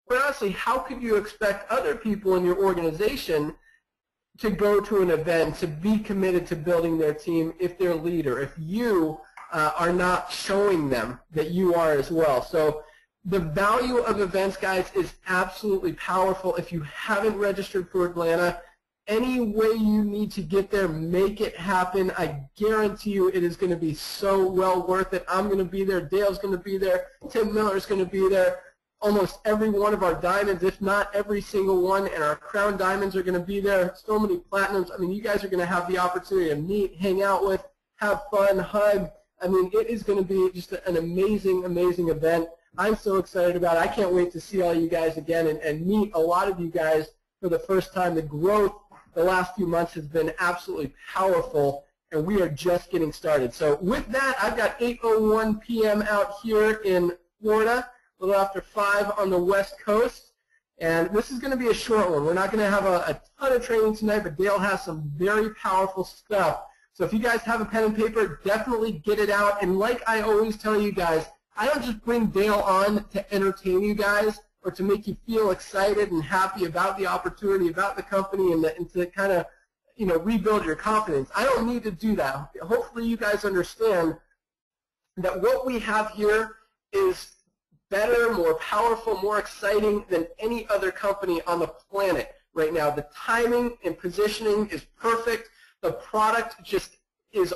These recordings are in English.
But honestly, how could you expect other people in your organization to go to an event, to be committed to building their team if they're a leader, if you are not showing them that you are as well? So the value of events, guys, is absolutely powerful. If you haven't registered for Atlanta, any way you need to get there, make it happen. I guarantee you it is going to be so well worth it. I'm going to be there. Dale's going to be there. Tim Miller's going to be there. Almost every one of our diamonds, if not every single one, and our crown diamonds are going to be there. So many platinums. I mean, you guys are going to have the opportunity to meet, hang out with, have fun, hug. I mean, it is going to be just an amazing, amazing event. I'm so excited about it. I can't wait to see all you guys again and meet a lot of you guys for the first time. The growth the last few months has been absolutely powerful, and we are just getting started. So with that, I've got 8:01 p.m. out here in Florida, a little after 5 on the West Coast. And this is going to be a short one. We're not going to have a ton of training tonight, but Dale has some very powerful stuff. So if you guys have a pen and paper, definitely get it out. And like I always tell you guys, I don't just bring Dale on to entertain you guys or to make you feel excited and happy about the opportunity, about the company, and to kind of, you know, rebuild your confidence. I don't need to do that. Hopefully you guys understand that what we have here is better, more powerful, more exciting than any other company on the planet right now. The timing and positioning is perfect. The product just is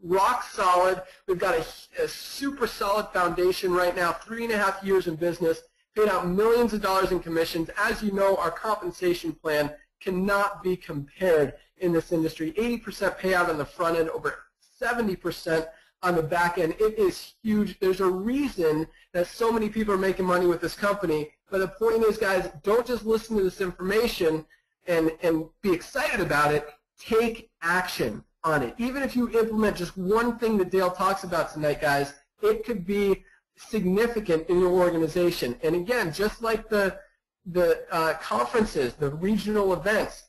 rock solid. We've got a super solid foundation right now, 3.5 years in business, paid out millions of dollars in commissions. As you know, our compensation plan cannot be compared in this industry. 80% payout on the front end, over 70% on the back end. It is huge. There's a reason that so many people are making money with this company. But the point is, guys, don't just listen to this information and be excited about it. Take action on it. Even if you implement just one thing that Dale talks about tonight, guys, it could be significant in your organization. And again, just like the conferences, the regional events,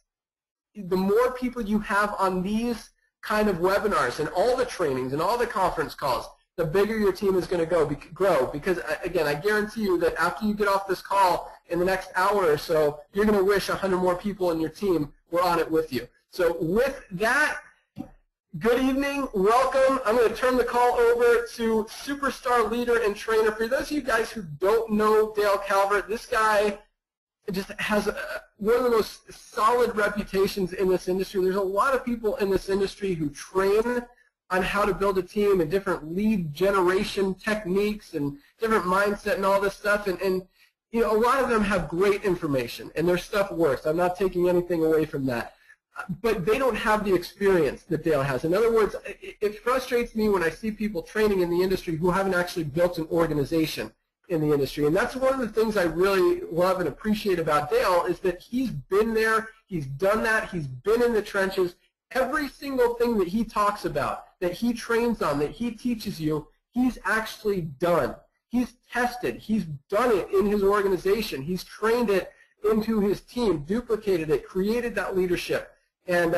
the more people you have on these kind of webinars and all the trainings and all the conference calls, the bigger your team is going to grow. Because, again, I guarantee you that after you get off this call in the next hour or so, you're going to wish 100 more people in your team were on it with you. So with that, good evening, welcome. I'm going to turn the call over to superstar leader and trainer. For those of you guys who don't know Dale Calvert, this guy just has one of the most solid reputations in this industry. There's a lot of people in this industry who train on how to build a team and different lead generation techniques and different mindset and all this stuff. And you know, a lot of them have great information, and their stuff works. I'm not taking anything away from that. But they don't have the experience that Dale has. In other words, it frustrates me when I see people training in the industry who haven't actually built an organization in the industry. And that's one of the things I really love and appreciate about Dale, is that he's been there, he's done that, he's been in the trenches. Every single thing that he talks about, that he trains on, that he teaches you, he's actually done. He's tested. He's done it in his organization. He's trained it into his team, duplicated it, created that leadership. And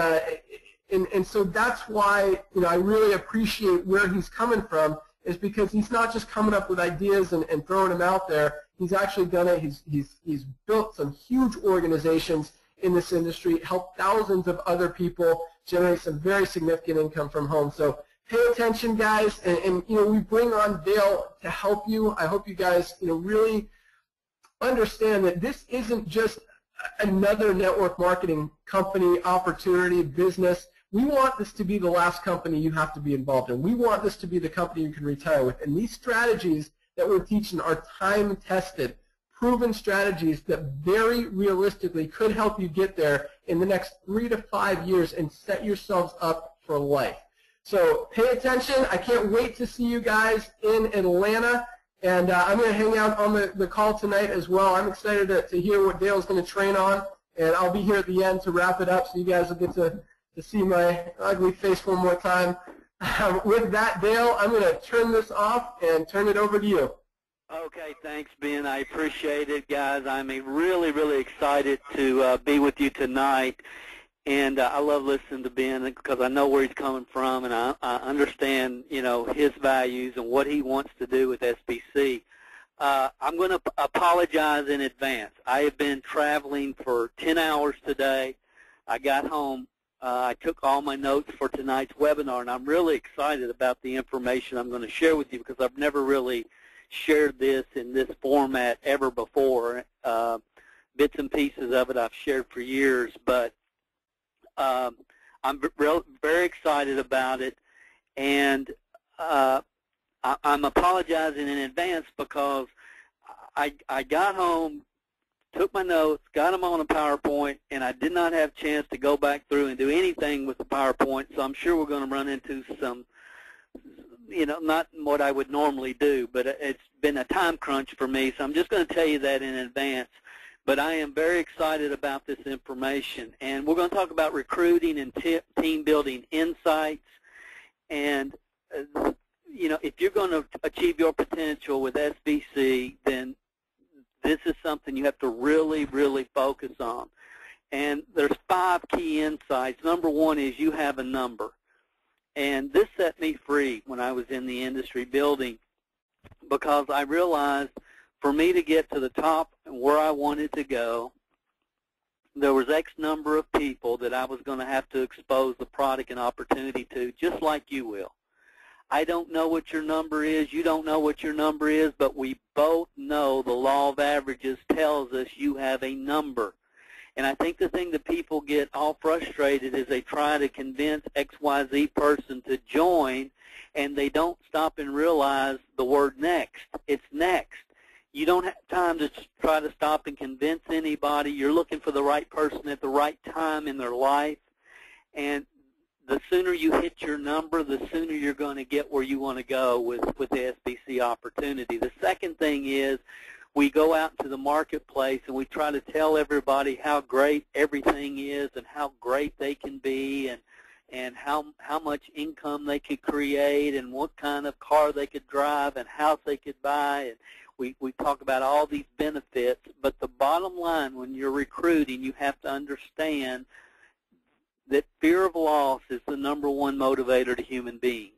so that's why, you know, I really appreciate where he's coming from, is because he's not just coming up with ideas and throwing them out there. He's actually done it. He's built some huge organizations in this industry, helped thousands of other people generate some very significant income from home. So pay attention, guys, and you know, we bring on Dale to help you. I hope you guys, you know, really understand that this isn't just another network marketing company, opportunity, business. We want this to be the last company you have to be involved in. We want this to be the company you can retire with. And these strategies that we're teaching are time-tested, proven strategies that very realistically could help you get there in the next 3 to 5 years and set yourselves up for life. So pay attention. I can't wait to see you guys in Atlanta. And I'm going to hang out on the call tonight as well. I'm excited to hear what Dale's going to train on. And I'll be here at the end to wrap it up so you guys will get to see my ugly face one more time. With that, Dale, I'm going to turn this off and turn it over to you. Okay, thanks, Ben. I appreciate it, guys. I'm really, really excited to be with you tonight. And I love listening to Ben because I know where he's coming from, and I understand, you know, his values and what he wants to do with SBC. I'm going to apologize in advance. I have been traveling for 10 hours today. I got home. I took all my notes for tonight's webinar, and I'm really excited about the information I'm going to share with you because I've never really shared this in this format ever before. Bits and pieces of it I've shared for years, but I'm very excited about it, and I'm apologizing in advance because I got home, took my notes, got them on a PowerPoint, and I did not have a chance to go back through and do anything with the PowerPoint, so I'm sure we're going to run into some, not what I would normally do, but it's been a time crunch for me, so I'm just going to tell you that in advance. But I am very excited about this information, and we're going to talk about recruiting and team building insights, and if you're going to achieve your potential with SBC, then this is something you have to really, really focus on. And there's 5 key insights. Number 1 is you have a number. And this set me free when I was in the industry building because I realized for me to get to the top and where I wanted to go, there was X number of people that I was going to have to expose the product and opportunity to, just like you will. I don't know what your number is, you don't know what your number is, but we both know the law of averages tells us you have a number. And I think the thing that people get all frustrated is they try to convince XYZ person to join, and they don't stop and realize the word next. It's next. You don't have time to try to stop and convince anybody. You're looking for the right person at the right time in their life. And the sooner you hit your number, the sooner you're going to get where you want to go with the SBC opportunity. The second thing is we go out into the marketplace and we try to tell everybody how great everything is and how great they can be and how much income they could create and what kind of car they could drive and house they could buy. And we talk about all these benefits, but the bottom line when you're recruiting, you have to understand that fear of loss is the number 1 motivator to human beings.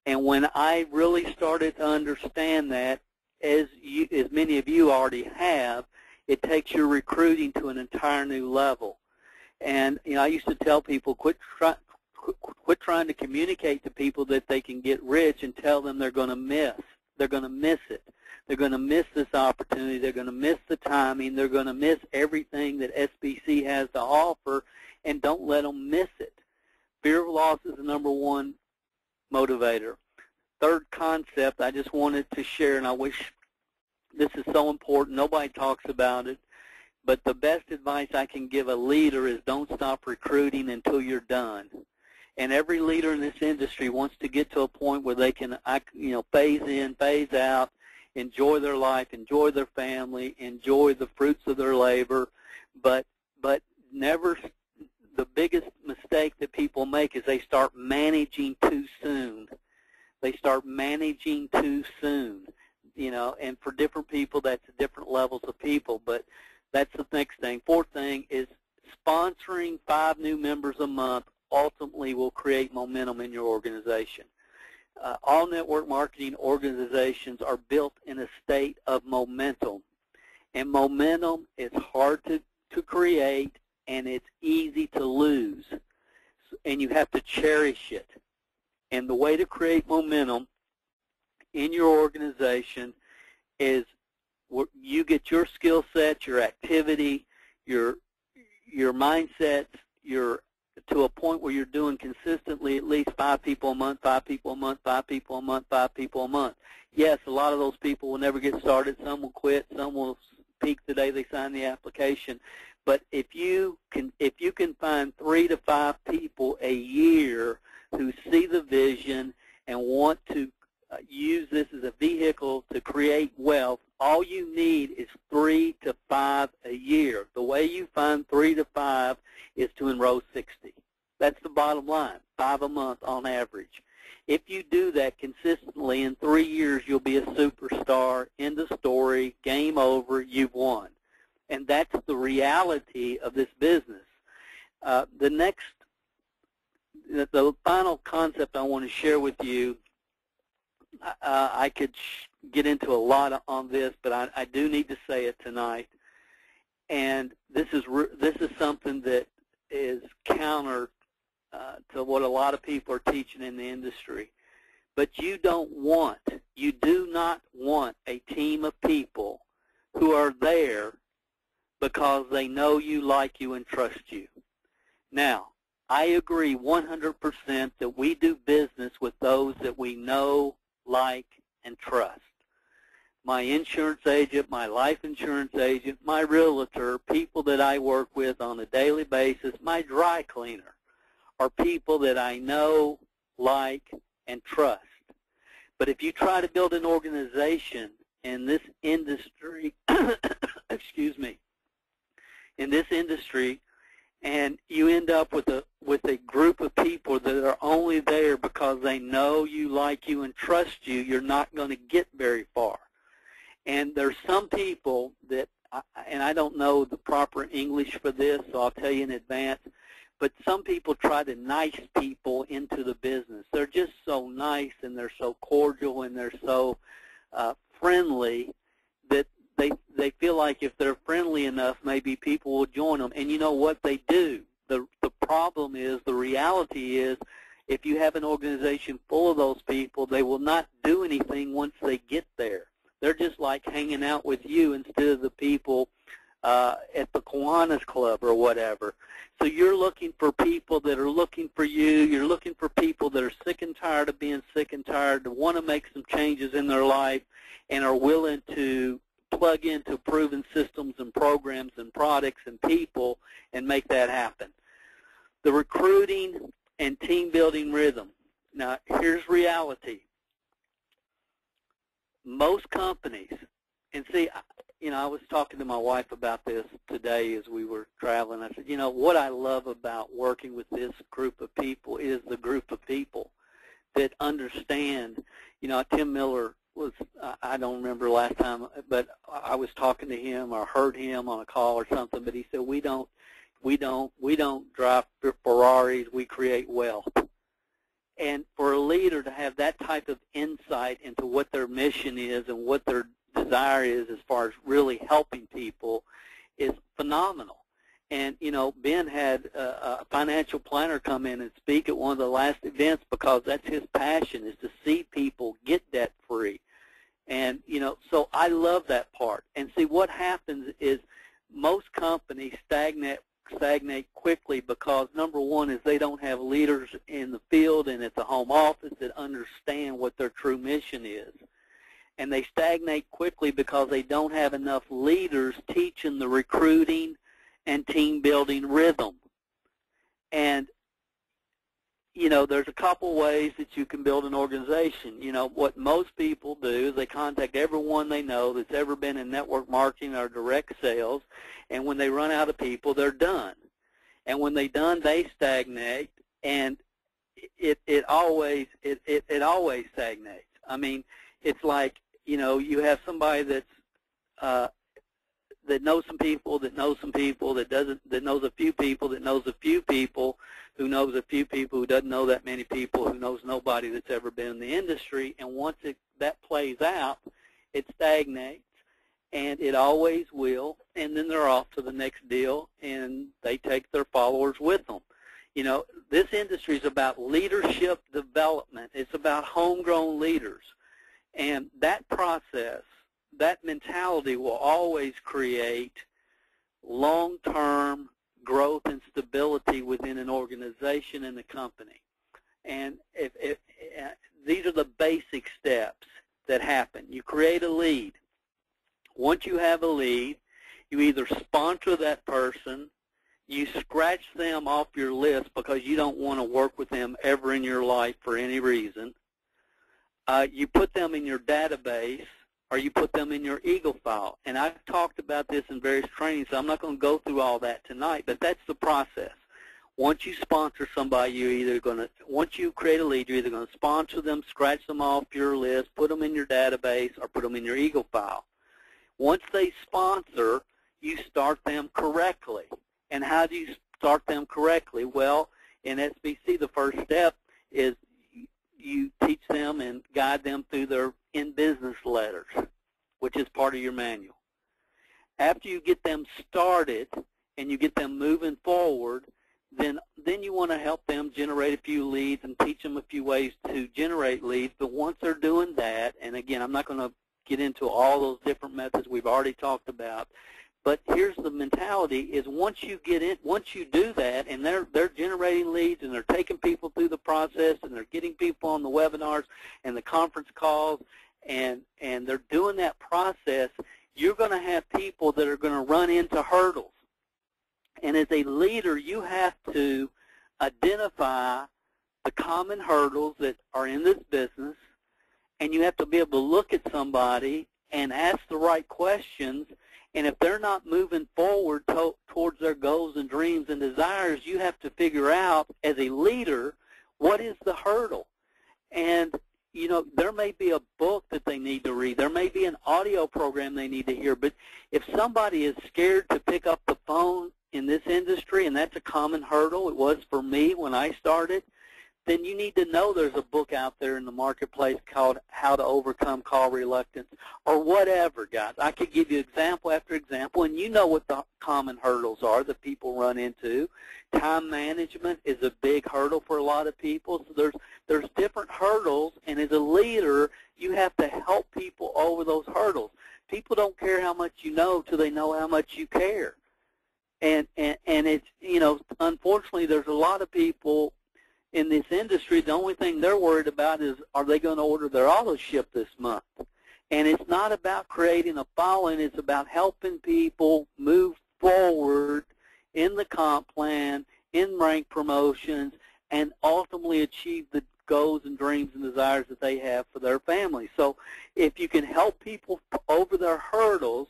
And when I really started to understand that, as many of you already have, it takes your recruiting to an entire new level. And I used to tell people, quit trying to communicate to people that they can get rich and tell them they're going to miss. They're going to miss it. They're going to miss this opportunity. They're going to miss the timing. They're going to miss everything that SBC has to offer, and don't let them miss it. Fear of loss is the number 1 motivator. Third concept I just wanted to share, and I wish this is so important. Nobody talks about it, but the best advice I can give a leader is don't stop recruiting until you're done. And every leader in this industry wants to get to a point where they can, phase in, phase out, enjoy their life, enjoy their family, enjoy the fruits of their labor, but never. The biggest mistake that people make is they start managing too soon. They start managing too soon, and for different people, that's different levels of people, but that's the next thing. Fourth thing is sponsoring 5 new members a month ultimately will create momentum in your organization. All network marketing organizations are built in a state of momentum, and momentum is hard to create, and it's easy to lose, and you have to cherish it. And the way to create momentum in your organization is you get your skill set, your activity, your mindset, to a point where you're doing consistently at least 5 people a month, 5 people a month, 5 people a month, 5 people a month. Yes, a lot of those people will never get started. Some will quit. Some will peak the day they sign the application. But if you can find 3 to 5 people a year who see the vision and want to use this as a vehicle to create wealth, all you need is 3 to 5 a year. The way you find 3 to 5 is to enroll 60. That's the bottom line, 5 a month on average. If you do that consistently, in 3 years you'll be a superstar, end of story, game over, you've won. And that's the reality of this business. The final concept I want to share with you, I could get into a lot on this, but I do need to say it tonight. And this is something that is counter to what a lot of people are teaching in the industry. But you do not want a team of people who are there because they know you, like you, and trust you. Now, I agree 100% that we do business with those that we know, like, and trust. My insurance agent, my life insurance agent, my realtor, people that I work with on a daily basis, my dry cleaner, are people that I know, like, and trust. But if you try to build an organization in this industry, excuse me, in this industry, and you end up with a group of people that are only there because they know you, like you, and trust you, you're not going to get very far. And there's some people that, and I don't know the proper English for this, so I'll tell you in advance, but some people try to nice people into the business. They're just so nice, and they're so cordial, and they're so friendly that they feel like if they're friendly enough, maybe people will join them. And you know what they do? The problem is, the reality is, if you have an organization full of those people, they will not do anything once they get there. They're just like hanging out with you instead of the people at the Kiwanis Club or whatever. So you're looking for people that are looking for you. You're looking for people that are sick and tired of being sick and tired, that want to make some changes in their life, and are willing to plug into proven systems and programs and products and people and make that happen. The recruiting and team building rhythm. Now, here's reality. Most companies, and see, you know, I was talking to my wife about this today as we were traveling. I said, you know, what I love about working with this group of people is the group of people that understand. You know, Tim Miller was, I don't remember last time, but I was talking to him or heard him on a call or something, but he said, we don't drive Ferraris, we create wealth. And for a leader to have that type of insight into what their mission is and what their desire is as far as really helping people is phenomenal. And, you know, Ben had a financial planner come in and speak at one of the last events because that's his passion, is to see people get debt-free. And, you know, so I love that part. And see, what happens is most companies stagnate quickly because, number one, is they don't have leaders in the field and at the home office that understand what their true mission is. And they stagnate quickly because they don't have enough leaders teaching the recruiting and team building rhythm. And, you know, there's a couple ways that you can build an organization. You know, what most people do is they contact everyone they know that's ever been in network marketing or direct sales, and when they run out of people, they're done. And when they're done, they stagnate, and it always stagnates. I mean, it's like, you know, you have somebody that's that knows some people, that knows some people, that knows a few people, that knows a few people, who knows a few people, who doesn't know that many people, who knows nobody that's ever been in the industry. And once that plays out, it stagnates, and it always will, and then they're off to the next deal, and they take their followers with them. You know, this industry is about leadership development. It's about homegrown leaders. And that process, that mentality will always create long-term growth and stability within an organization and a company. And these are the basic steps that happen. You create a lead. Once you have a lead, you either sponsor that person, you scratch them off your list because you don't want to work with them ever in your life for any reason. You put them in your database, or you put them in your Eagle file. And I've talked about this in various trainings, so I'm not going to go through all that tonight, but that's the process. Once you sponsor somebody, once you create a lead, you're either going to sponsor them, scratch them off your list, put them in your database, or put them in your Eagle file. Once they sponsor, you start them correctly. And how do you start them correctly? Well, in SBC, the first step is you teach them and guide them through their in-business letters, which is part of your manual. After you get them started and you get them moving forward, then you want to help them generate a few leads and teach them a few ways to generate leads. But once they're doing that, and again, I'm not going to get into all those different methods we've already talked about, but here's the mentality: is once you do that, and they're generating leads and they're taking people through the process and they're getting people on the webinars and the conference calls, and they're doing that process, you're going to have people that are going to run into hurdles. And as a leader, you have to identify the common hurdles that are in this business, and you have to be able to look at somebody and ask the right questions. And if they're not moving forward towards their goals and dreams and desires, you have to figure out, as a leader, what is the hurdle. And, you know, there may be a book that they need to read. There may be an audio program they need to hear. But if somebody is scared to pick up the phone in this industry, and that's a common hurdle, it was for me when I started, then you need to know there's a book out there in the marketplace called How to Overcome Call Reluctance, or whatever, guys. I could give you example after example, and you know what the common hurdles are that people run into. Time management is a big hurdle for a lot of people. So there's different hurdles, and as a leader, you have to help people over those hurdles. People don't care how much you know till they know how much you care. And it's, you know, unfortunately, there's a lot of people in this industry, the only thing they're worried about is, are they going to order their auto ship this month? And it's not about creating a following. It's about helping people move forward in the comp plan, in rank promotions, and ultimately achieve the goals and dreams and desires that they have for their family. So if you can help people over their hurdles,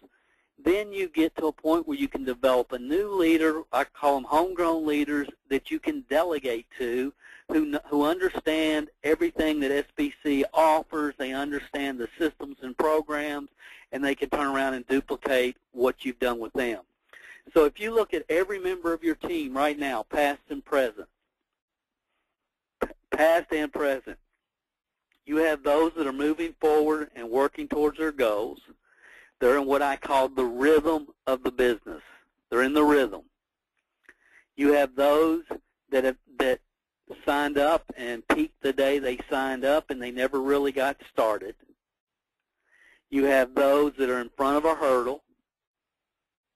then you get to a point where you can develop a new leader. I call them homegrown leaders that you can delegate to, who understand everything that SBC offers. They understand the systems and programs, and they can turn around and duplicate what you've done with them. So if you look at every member of your team right now, past and present, you have those that are moving forward and working towards their goals. They're in what I call the rhythm of the business. They're in the rhythm. You have those that signed up and peaked the day they signed up and they never really got started. You have those that are in front of a hurdle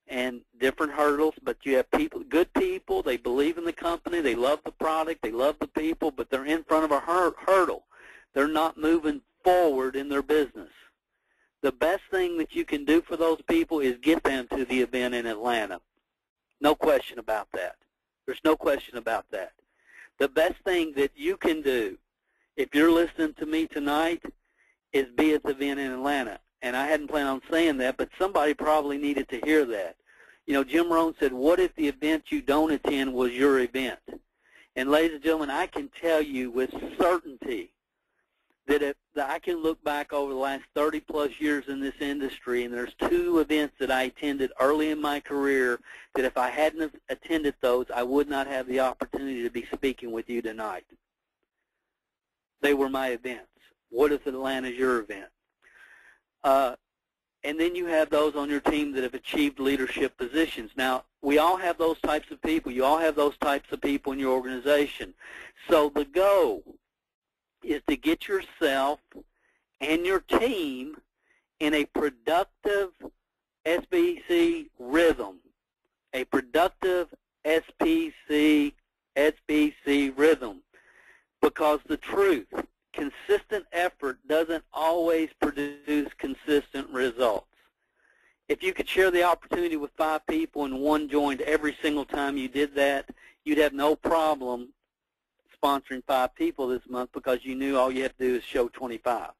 and different hurdles, but you have people, good people, they believe in the company, they love the product, they love the people, but they're in front of a hurdle. They're not moving forward in their business. The best thing that you can do for those people is get them to the event in Atlanta. No question about that. There's no question about that. The best thing that you can do, if you're listening to me tonight, is be at the event in Atlanta. And I hadn't planned on saying that, but somebody probably needed to hear that. You know, Jim Rohn said, what if the event you don't attend was your event? And ladies and gentlemen, I can tell you with certainty that I can look back over the last 30-plus years in this industry, and there's 2 events that I attended early in my career that if I hadn't attended those, I would not have the opportunity to be speaking with you tonight. They were my events. What if Atlanta's your event? And then you have those on your team that have achieved leadership positions. Now, we all have those types of people. You all have those types of people in your organization. So the goal is to get yourself and your team in a productive SBC rhythm, a productive SBC rhythm, because the truth, consistent effort doesn't always produce consistent results. If you could share the opportunity with 5 people and 1 joined every single time you did that, you'd have no problem sponsoring 5 people this month, because you knew all you have to do is show 25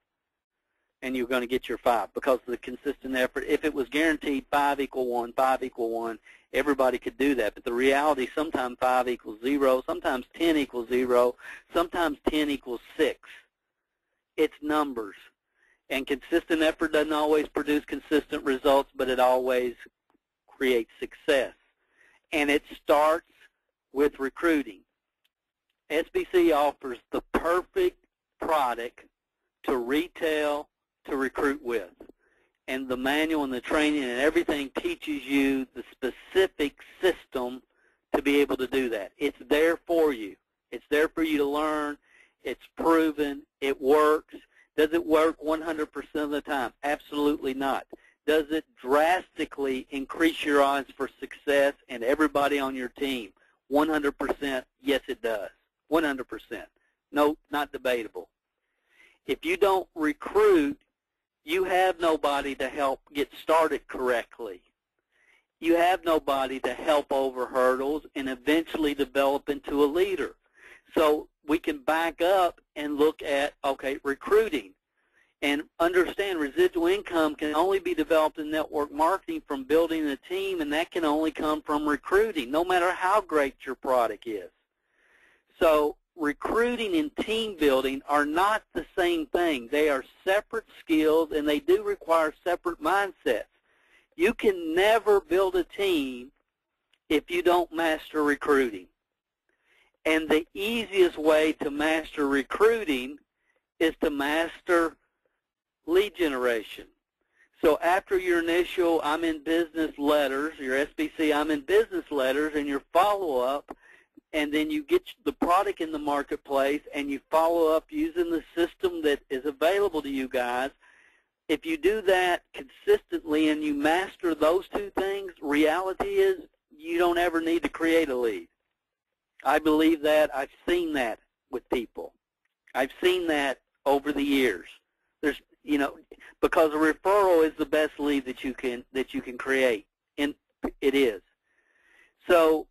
and you're going to get your 5 because of the consistent effort. If it was guaranteed 5 equal 1, 5 equal 1, everybody could do that. But the reality, sometimes 5 equals 0, sometimes 10 equals 0, sometimes 10 equals 6. It's numbers. And consistent effort doesn't always produce consistent results, but it always creates success. And it starts with recruiting. SBC offers the perfect product to retail to recruit with. And the manual and the training and everything teaches you the specific system to be able to do that. It's there for you. It's there for you to learn. It's proven. It works. Does it work 100% of the time? Absolutely not. Does it drastically increase your odds for success and everybody on your team? 100%, yes it does. 100%. No, not debatable. If you don't recruit, you have nobody to help get started correctly. You have nobody to help over hurdles and eventually develop into a leader. So we can back up and look at, okay, recruiting. And understand residual income can only be developed in network marketing from building a team, and that can only come from recruiting, no matter how great your product is. So recruiting and team building are not the same thing. They are separate skills, and they do require separate mindsets. You can never build a team if you don't master recruiting. And the easiest way to master recruiting is to master lead generation. So after your initial I'm in business letters, your SBC I'm in business letters, and your follow-up, and then you get the product in the marketplace and you follow up using the system that is available to you guys, if you do that consistently and you master those two things, reality is you don't ever need to create a lead. I believe that. I've seen that with people. I've seen that over the years. There's, you know, because a referral is the best lead that you can create, and it is. So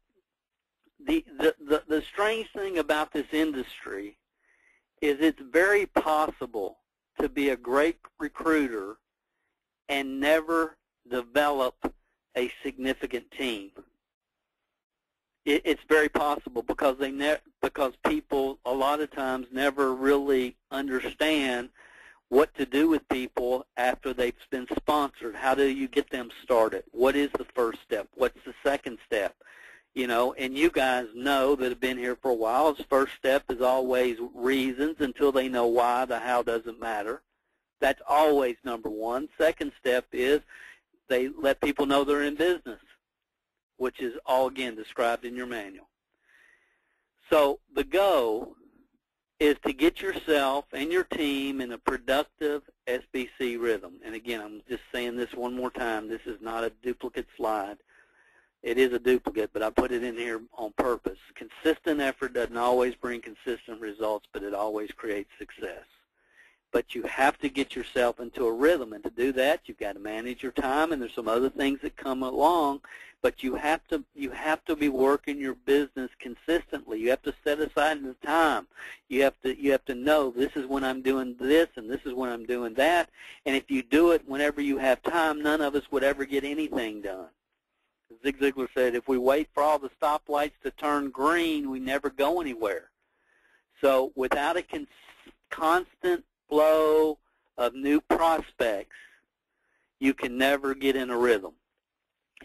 the strange thing about this industry is it's very possible to be a great recruiter and never develop a significant team. It's very possible because because people a lot of times never really understand what to do with people after they've been sponsored. How do you get them started? What is the first step? What's the second step? You know, and you guys know that have been here for a while, the first step is always reasons until they know why. The how doesn't matter. That's always number one. Second step is they let people know they're in business, which is all, again, described in your manual. So the goal is to get yourself and your team in a productive SBC rhythm. And again, I'm just saying this one more time. This is not a duplicate slide. It is a duplicate, but I put it in here on purpose. Consistent effort doesn't always bring consistent results, but it always creates success. But you have to get yourself into a rhythm, and to do that, you've got to manage your time, and there's some other things that come along. But you have to be working your business consistently. You have to set aside the time. You have to know this is when I'm doing this, and this is when I'm doing that. And if you do it whenever you have time, none of us would ever get anything done. Zig Ziglar said, if we wait for all the stoplights to turn green, we never go anywhere. So without a constant flow of new prospects, you can never get in a rhythm.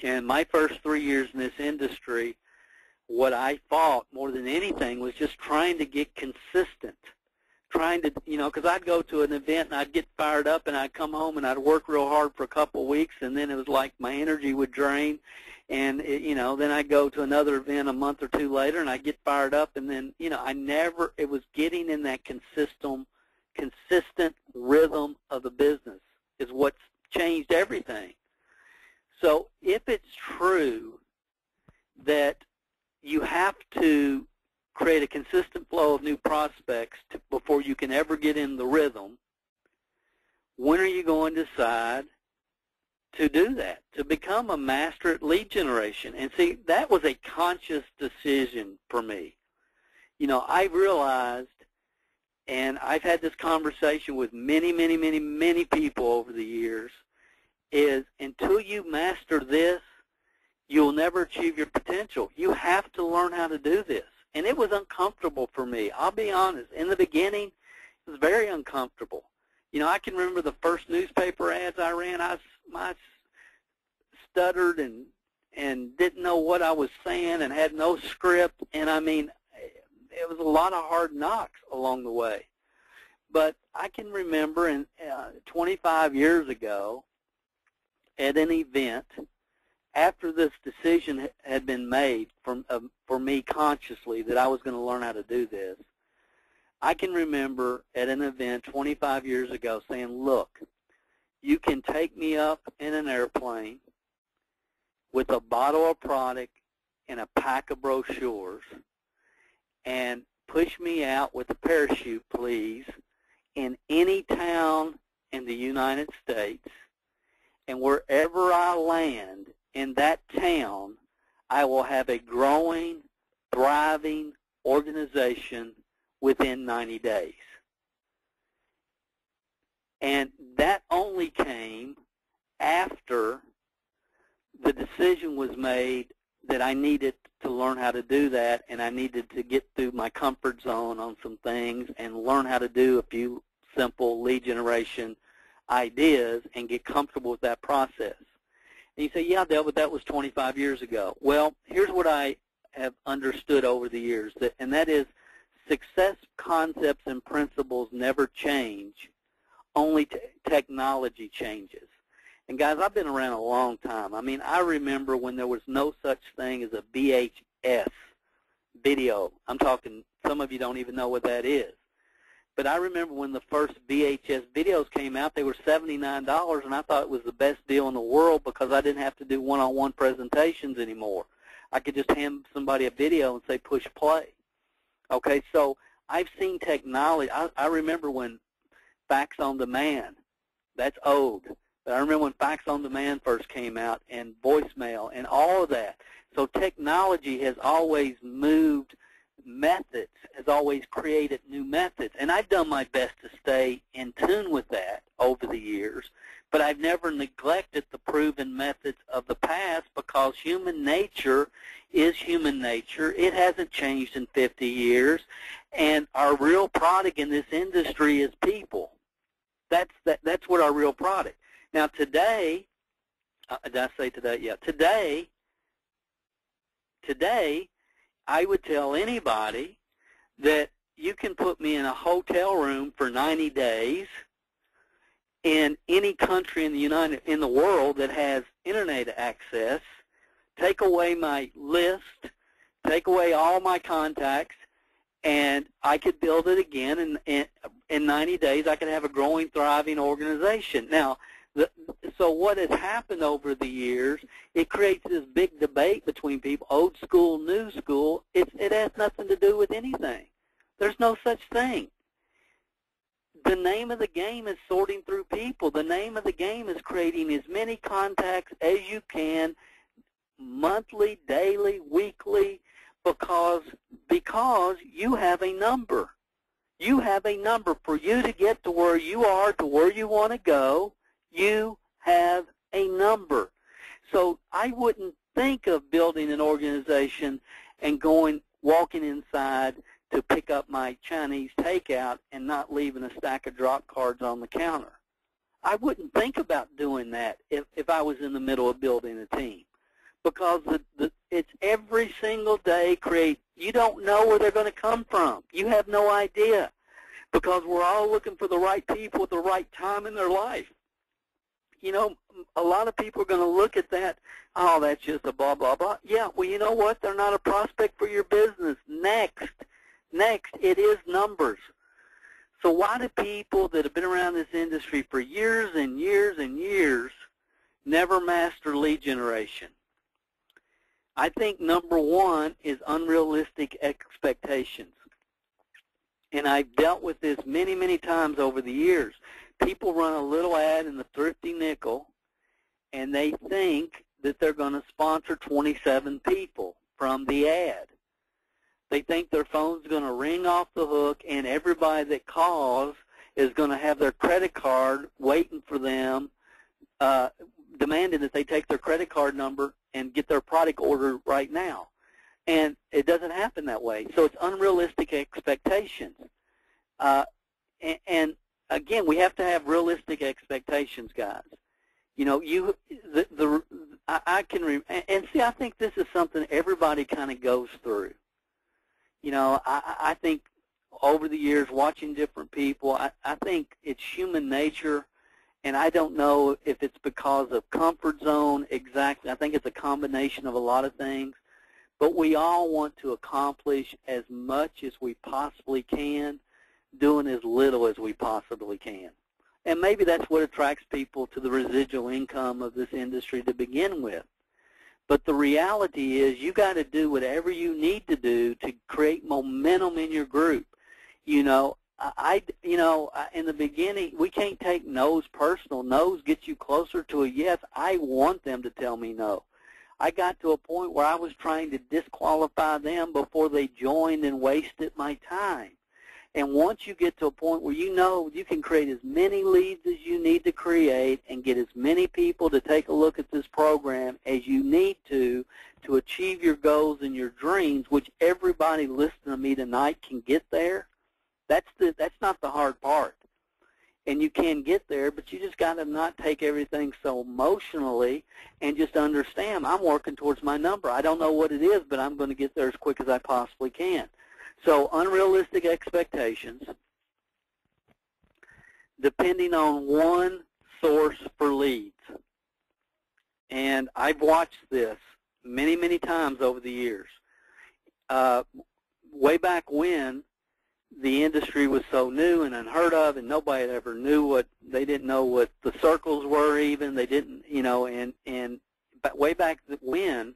And my first 3 years in this industry, what I fought more than anything was just trying to get consistent. Trying to, you know, because I'd go to an event and I'd get fired up and I'd come home and I'd work real hard for a couple of weeks, and then it was like my energy would drain. And, you know, then I'd go to another event a month or two later and I'd get fired up, and then, you know, it was getting in that consistent rhythm of the business is what's changed everything. So if it's true that you have to create a consistent flow of new prospects before you can ever get in the rhythm, when are you going to decide to do that, to become a master at lead generation? And see, that was a conscious decision for me. You know, I realized, and I've had this conversation with many, many, many, many people over the years, is until you master this, you'll never achieve your potential. You have to learn how to do this. And it was uncomfortable for me. I'll be honest. In the beginning, it was very uncomfortable. You know, I can remember the first newspaper ads I ran. I stuttered and didn't know what I was saying and had no script. And, I mean, it was a lot of hard knocks along the way. But I can remember 25 years ago at an event, after this decision had been made for me consciously that I was going to learn how to do this, I can remember at an event 25 years ago saying, look, you can take me up in an airplane with a bottle of product and a pack of brochures and push me out with a parachute, please, in any town in the United States, and wherever I land in that town, I will have a growing, thriving organization within 90 days. And that only came after the decision was made that I needed to learn how to do that, and I needed to get through my comfort zone on some things and learn how to do a few simple lead generation ideas and get comfortable with that process. And you say, yeah, Dale, but that was 25 years ago. Well, here's what I have understood over the years, and that is success concepts and principles never change, only technology changes. And guys, I've been around a long time. I mean, I remember when there was no such thing as a VHS video. I'm talking, some of you don't even know what that is. But I remember when the first VHS videos came out, they were $79, and I thought it was the best deal in the world because I didn't have to do one-on-one presentations anymore. I could just hand somebody a video and say push play. Okay, so I've seen technology. I remember when Fax on Demand, that's old. But I remember when Fax on Demand first came out and voicemail and all of that. So technology has always moved methods, has always created new methods. And I've done my best to stay in tune with that over the years, but I've never neglected the proven methods of the past because human nature is human nature. It hasn't changed in 50 years, and our real product in this industry is people. That's what our real product. Now today, did I say today? Yeah, today I would tell anybody that you can put me in a hotel room for 90 days in any country in the world that has internet access, take away my list, take away all my contacts, and I could build it again. In 90 days, I could have a growing, thriving organization. Now, so what has happened over the years, it creates this big debate between people, old school, new school. It has nothing to do with anything. There's no such thing. The name of the game is sorting through people. The name of the game is creating as many contacts as you can, monthly, daily, weekly, because you have a number. You have a number. For you to get to where you are, to where you want to go, you have a number. So I wouldn't think of building an organization and walking inside to pick up my Chinese takeout and not leaving a stack of drop cards on the counter. I wouldn't think about doing that if I was in the middle of building a team, because it's every single day you don't know where they're going to come from. You have no idea, because we're all looking for the right people at the right time in their life. You know, a lot of people are going to look at that, oh, that's just a blah, blah, blah. Yeah, well, you know what? They're not a prospect for your business. Next, it is numbers. So why do people that have been around this industry for years and years and years never master lead generation? I think number one is unrealistic expectations. And I've dealt with this many, many times over the years. People run a little ad in the Thrifty Nickel, and they think that they're going to sponsor 27 people from the ad. They think their phone's going to ring off the hook, and everybody that calls is going to have their credit card waiting for them, demanding that they take their credit card number and get their product order right now. And it doesn't happen that way. So it's unrealistic expectations. And again, we have to have realistic expectations, guys. You know, I think this is something everybody kind of goes through. You know, I think over the years, watching different people, I think it's human nature, and I don't know if it's because of comfort zone exactly. I think it's a combination of a lot of things, but we all want to accomplish as much as we possibly can, doing as little as we possibly can. And maybe that's what attracts people to the residual income of this industry to begin with. But the reality is you got to do whatever you need to do to create momentum in your group. You know, in the beginning, we can't take no's personal. No's get you closer to a yes. I want them to tell me no. I got to a point where I was trying to disqualify them before they joined and wasted my time. And once you get to a point where you know you can create as many leads as you need to create and get as many people to take a look at this program as you need to achieve your goals and your dreams, which everybody listening to me tonight can get there, that's not the hard part. And you can get there, but you just got to not take everything so emotionally and just understand I'm working towards my number. I don't know what it is, but I'm going to get there as quick as I possibly can. So unrealistic expectations, depending on one source for leads. And I've watched this many, many times over the years. Way back when the industry was so new and unheard of, and nobody ever knew they didn't know what the circles were even. They didn't, you know, but way back when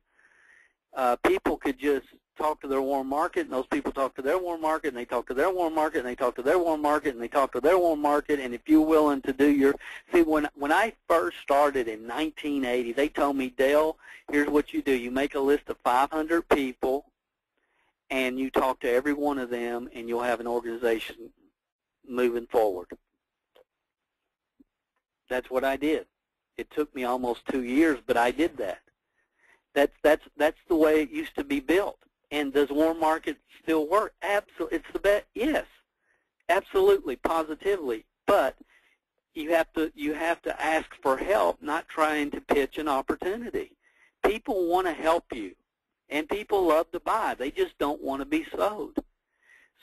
people could just talk to their warm market, and those people talk to their warm market, and they talk to their warm market, and they talk to their warm market, and they talk to their warm market. And if you're willing to do your, see, when I first started in 1980, they told me, Dale, here's what you do. You make a list of 500 people, and you talk to every one of them, and you'll have an organization moving forward. That's what I did. It took me almost 2 years, but I did that. That's the way it used to be built. And does warm market still work? Absolutely. It's the best. Yes, absolutely, positively. But you have to ask for help, not trying to pitch an opportunity. People want to help you, and people love to buy. They just don't want to be sold.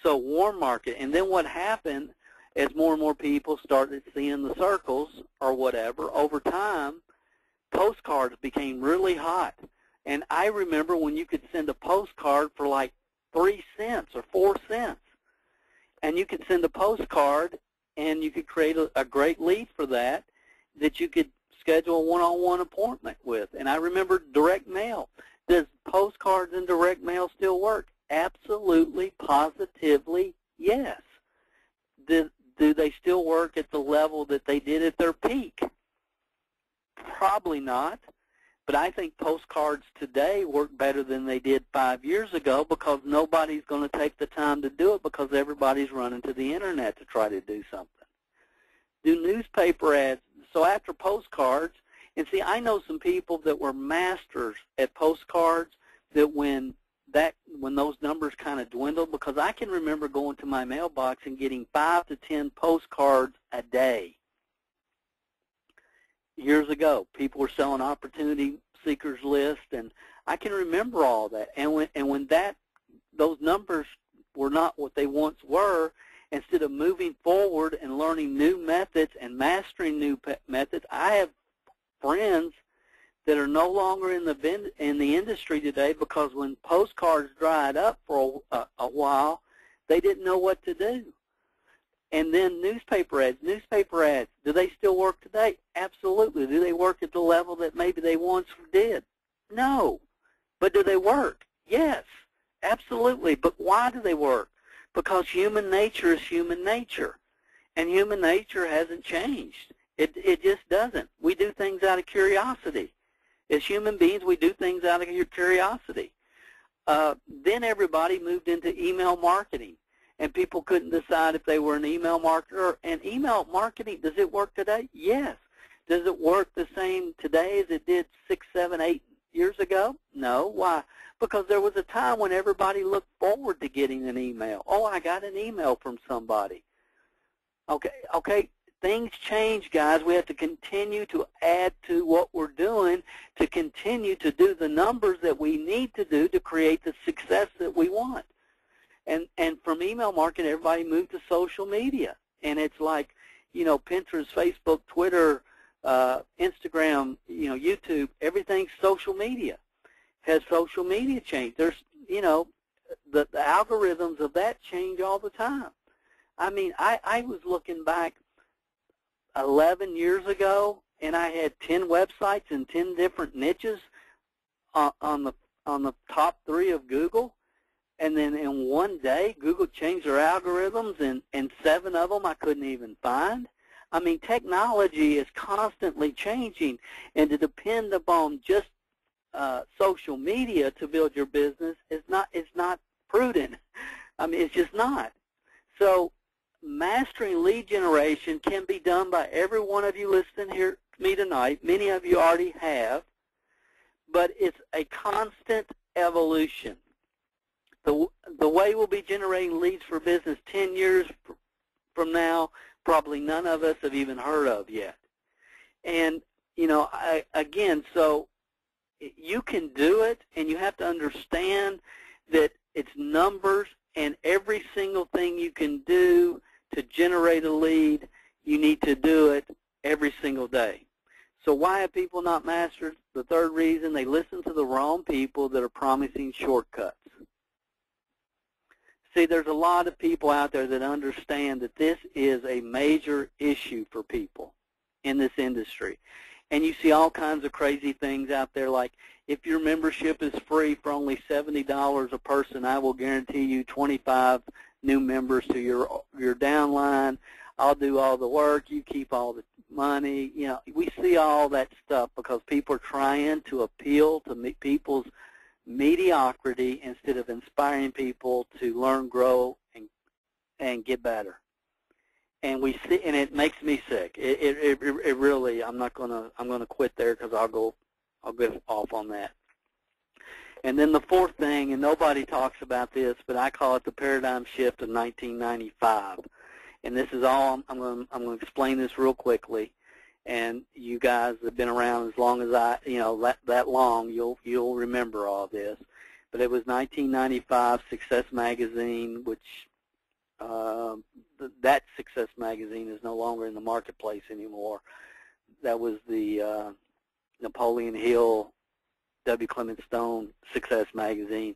So warm market. And then what happened as more and more people started seeing the circles or whatever, over time, postcards became really hot. And I remember when you could send a postcard for like 3 cents or 4 cents. And you could send a postcard and you could create a great lead for that you could schedule a one-on-one appointment with. And I remember direct mail. Does postcards and direct mail still work? Absolutely, positively, yes. Do they still work at the level that they did at their peak? Probably not. But I think postcards today work better than they did 5 years ago because nobody's going to take the time to do it because everybody's running to the Internet to try to do something. Do newspaper ads. So after postcards, and see, I know some people that were masters at postcards that when those numbers kind of dwindled, because I can remember going to my mailbox and getting 5 to 10 postcards a day. Years ago, people were selling opportunity seekers list, and I can remember all that. And when those numbers were not what they once were, instead of moving forward and learning new methods and mastering new methods, I have friends that are no longer in the industry today because when postcards dried up for a while, they didn't know what to do. And then newspaper ads. Do they still work today? Absolutely. Do they work at the level that maybe they once did? No. But do they work? Yes, absolutely. But why do they work? Because human nature is human nature. And human nature hasn't changed. It just doesn't. We do things out of curiosity. As human beings, we do things out of curiosity. Then everybody moved into email marketing. And people couldn't decide if they were an email marketer. And email marketing, does it work today? Yes. Does it work the same today as it did 6, 7, 8 years ago? No. Why? Because there was a time when everybody looked forward to getting an email. Oh, I got an email from somebody. Okay. Things change, guys. We have to continue to add to what we're doing to continue to do the numbers that we need to do to create the success that we want. And from email marketing, everybody moved to social media. And it's like, you know, Pinterest, Facebook, Twitter, Instagram, you know, YouTube, everything's social media. Has social media changed? There's, you know, the algorithms of that change all the time. I mean, I was looking back 11 years ago, and I had 10 websites in 10 different niches on the top 3 of Google. And then in one day, Google changed their algorithms, and 7 of them I couldn't even find. I mean, technology is constantly changing, and to depend upon just social media to build your business is not prudent. I mean, it's just not. So mastering lead generation can be done by every one of you listening here to me tonight. Many of you already have, but it's a constant evolution. The way we'll be generating leads for business 10 years from now, probably none of us have even heard of yet. And, you know, again, so you can do it, and you have to understand that it's numbers, and every single thing you can do to generate a lead, you need to do it every single day. So why have people not mastered? The third reason, they listen to the wrong people that are promising shortcuts. See, there's a lot of people out there that understand that this is a major issue for people in this industry. And you see all kinds of crazy things out there, like if your membership is free for only $70 a person, I will guarantee you 25 new members to your downline. I'll do all the work. You keep all the money. You know, we see all that stuff because people are trying to appeal to people's mediocrity instead of inspiring people to learn, grow, and get better. And we see, and it makes me sick. It really. I'm gonna quit there because I'll get off on that. And then the fourth thing, and nobody talks about this, but I call it the paradigm shift of 1995. And this is all I'm going to explain this real quickly. And you guys have been around as long as that long, you'll remember all this. But it was 1995 Success Magazine, which that Success Magazine is no longer in the marketplace anymore. That was the Napoleon Hill, W. Clement Stone Success Magazine.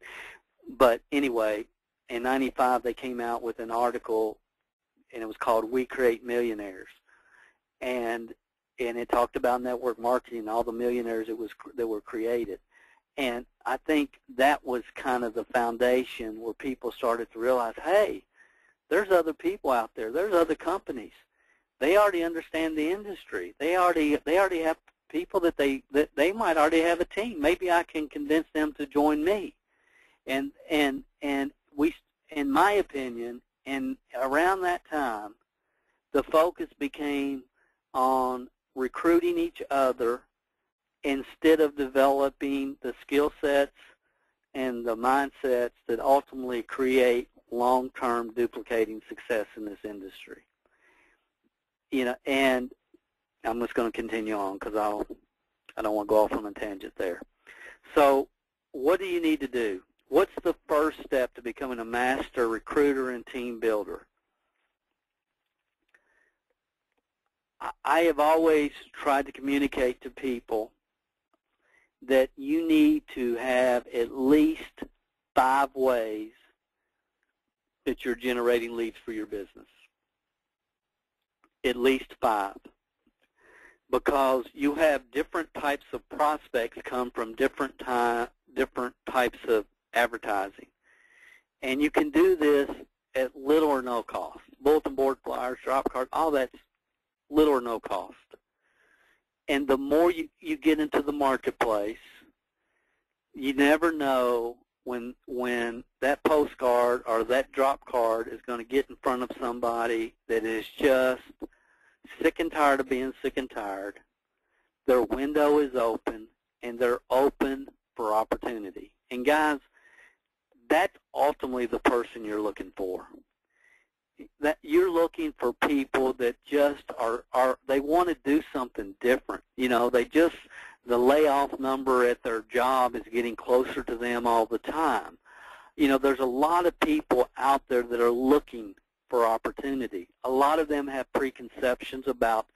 But anyway, in 95 they came out with an article, and it was called "We Create Millionaires," and it talked about network marketing, all the millionaires that were created. And I think that was kind of the foundation where people started to realize, hey, there's other people out there. There's other companies. They already understand the industry. They already have people that they might already have a team. Maybe I can convince them to join me. And we, in my opinion, and around that time, the focus became on recruiting each other instead of developing the skill sets and the mindsets that ultimately create long-term duplicating success in this industry. You know, and I'm just going to continue on because I don't want to go off on a tangent there. So what do you need to do? What's the first step to becoming a master recruiter and team builder? I have always tried to communicate to people that you need to have at least 5 ways that you're generating leads for your business. At least 5. Because you have different types of prospects come from different types of advertising. And you can do this at little or no cost. Bulletin board, flyers, drop cards, all that's little or no cost. And the more you get into the marketplace, you never know when that postcard or that drop card is going to get in front of somebody that is just sick and tired of being sick and tired. Their window is open, and they're open for opportunity. And guys, that's ultimately the person you're looking for. That you're looking for people that just they want to do something different. You know, the layoff number at their job is getting closer to them all the time. You know, there's a lot of people out there that are looking for opportunity. A lot of them have preconceptions about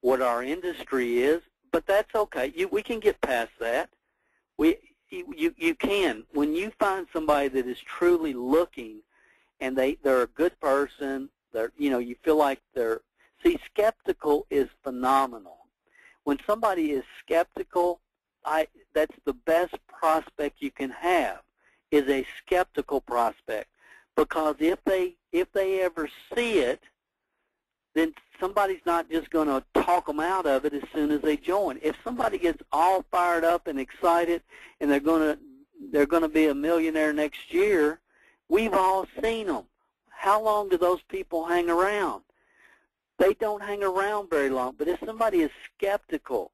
what our industry is, but that's okay. We can get past that. You can. When you find somebody that is truly looking and they're a good person, you feel like skeptical is phenomenal. When somebody is skeptical, that's the best prospect you can have, is a skeptical prospect. Because if they ever see it, then somebody's not just going to talk them out of it as soon as they join. If somebody gets all fired up and excited and they're going to be a millionaire next year, we've all seen them. How long do those people hang around? They don't hang around very long. But if somebody is skeptical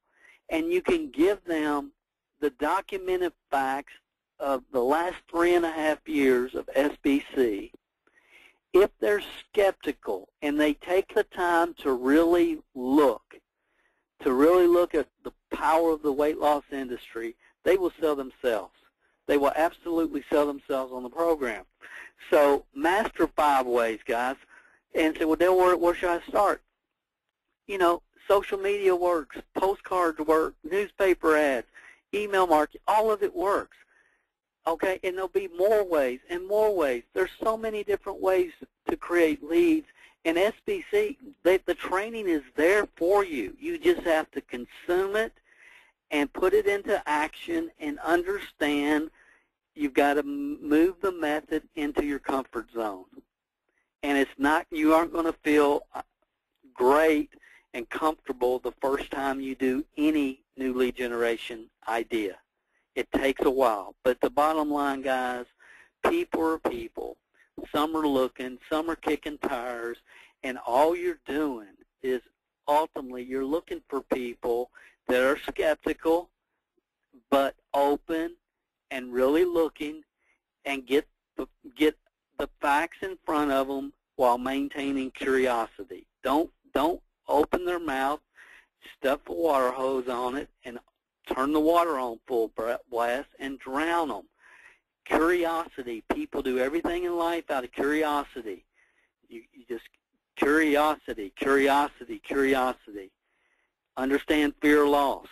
and you can give them the documented facts of the last 3.5 years of SBC, if they're skeptical and they take the time to really look at the power of the weight loss industry, they will sell themselves. They will absolutely sell themselves on the program. So master 5 ways, guys. And say, well, Dale, where should I start? You know, social media works, postcards work, newspaper ads, email marketing, all of it works. Okay, and there'll be more ways and more ways. There's so many different ways to create leads. And SBC, the training is there for you. You just have to consume it and put it into action and understand you've got to move the method into your comfort zone. And you aren't going to feel great and comfortable the first time you do any new lead generation idea. It takes a while. But the bottom line, guys, people are people. Some are looking, some are kicking tires, and all you're doing is ultimately you're looking for people that are skeptical but open and really looking, and get the facts in front of them while maintaining curiosity. Don't open their mouth, stuff a water hose on it, and turn the water on full blast and drown them. Curiosity. People do everything in life out of curiosity. You just curiosity, curiosity, curiosity. Understand fear loss.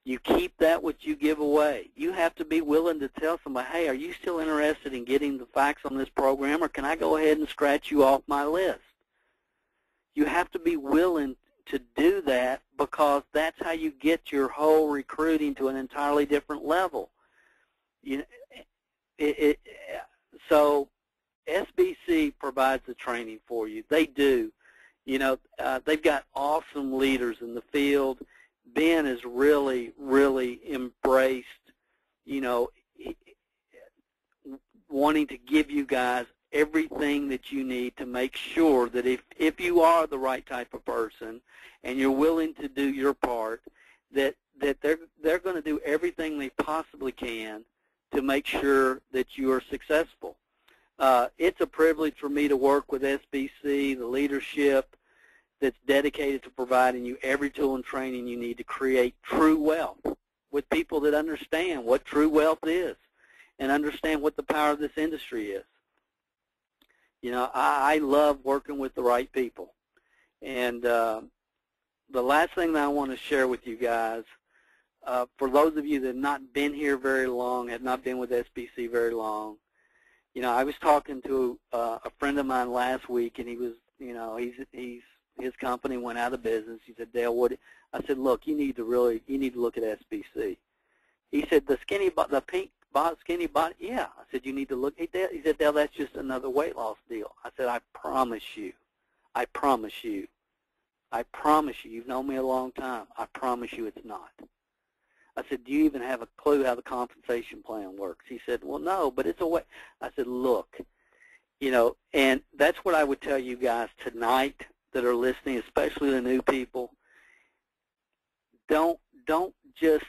You keep that what you give away. You have to be willing to tell somebody, hey, are you still interested in getting the facts on this program, or can I go ahead and scratch you off my list? You have to be willing to do that, because that's how you get your whole recruiting to an entirely different level. So SBC provides the training for you. They do. You know, they've got awesome leaders in the field. Ben has really, really embraced, you know, wanting to give you guys everything that you need to make sure that if you are the right type of person and you're willing to do your part, that they're going to do everything they possibly can to make sure that you are successful. It's a privilege for me to work with SBC, the leadership that's dedicated to providing you every tool and training you need to create true wealth with people that understand what true wealth is and understand what the power of this industry is. You know, I love working with the right people. And the last thing that I want to share with you guys, for those of you that have not been here very long, have not been with SBC very long, you know, I was talking to a friend of mine last week, and he was, you know, his company went out of business. He said, Dale, what? I said, look, you need to look at SBC. He said, the pink skinny body, yeah. I said, you need to look. He said, Dale, that's just another weight loss deal. I said, I promise you, you've known me a long time. I promise you it's not. I said, do you even have a clue how the compensation plan works? He said, well, no, but it's a way. I said, look, you know, and that's what I would tell you guys tonight that are listening, especially the new people. Don't just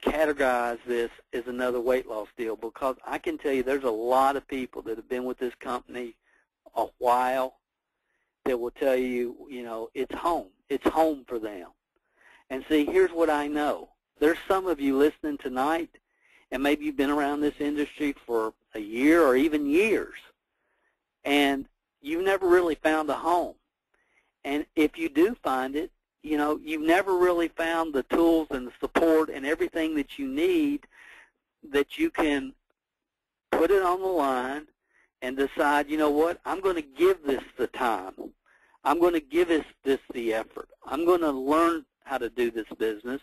categorize this as another weight loss deal, because I can tell you there's a lot of people that have been with this company a while that will tell you, you know, it's home. It's home for them. And see, here's what I know. There's some of you listening tonight, and maybe you've been around this industry for a year or even years, and you've never really found a home. And if you do find it, you know, you've never really found the tools and the support and everything that you need that you can put it on the line and decide, you know what, I'm going to give this the time. I'm going to give this the effort. I'm going to learn how to do this business,